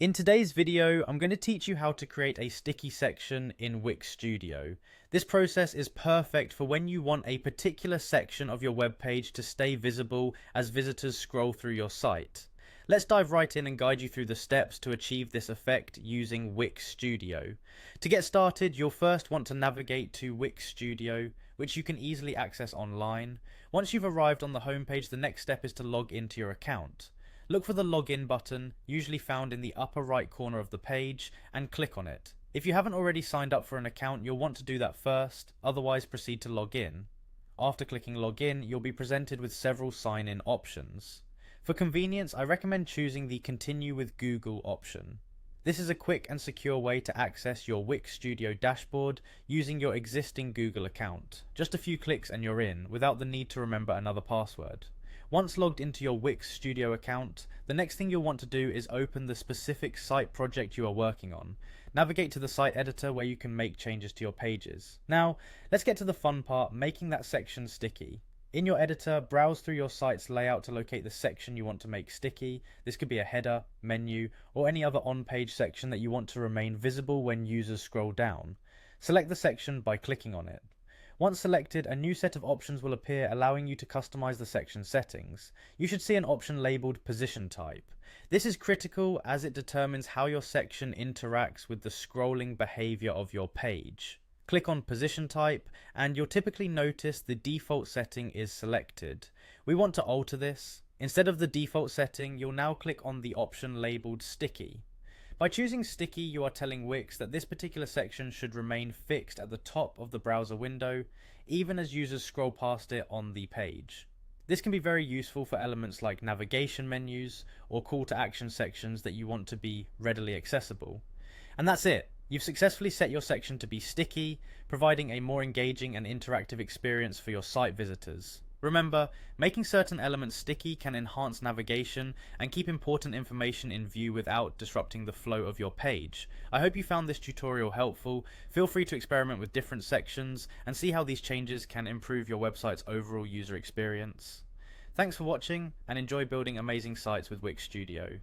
In today's video, I'm going to teach you how to create a sticky section in Wix Studio. This process is perfect for when you want a particular section of your web page to stay visible as visitors scroll through your site. Let's dive right in and guide you through the steps to achieve this effect using Wix Studio. To get started, you'll first want to navigate to Wix Studio, which you can easily access online. Once you've arrived on the homepage, the next step is to log into your account. Look for the login button, usually found in the upper right corner of the page, and click on it. If you haven't already signed up for an account, you'll want to do that first, otherwise proceed to log in. After clicking login, you'll be presented with several sign-in options. For convenience, I recommend choosing the Continue with Google option. This is a quick and secure way to access your Wix Studio dashboard using your existing Google account. Just a few clicks and you're in, without the need to remember another password. Once logged into your Wix Studio account, the next thing you'll want to do is open the specific site project you are working on. Navigate to the site editor where you can make changes to your pages. Now, let's get to the fun part, making that section sticky. In your editor, browse through your site's layout to locate the section you want to make sticky. This could be a header, menu, or any other on-page section that you want to remain visible when users scroll down. Select the section by clicking on it. Once selected, a new set of options will appear allowing you to customize the section settings. You should see an option labeled Position Type. This is critical as it determines how your section interacts with the scrolling behavior of your page. Click on Position Type and you'll typically notice the default setting is selected. We want to alter this. Instead of the default setting, you'll now click on the option labeled Sticky. By choosing Sticky, you are telling Wix that this particular section should remain fixed at the top of the browser window, even as users scroll past it on the page. This can be very useful for elements like navigation menus or call to action sections that you want to be readily accessible. And that's it. You've successfully set your section to be sticky, providing a more engaging and interactive experience for your site visitors. Remember, making certain elements sticky can enhance navigation and keep important information in view without disrupting the flow of your page. I hope you found this tutorial helpful. Feel free to experiment with different sections and see how these changes can improve your website's overall user experience. Thanks for watching and enjoy building amazing sites with Wix Studio.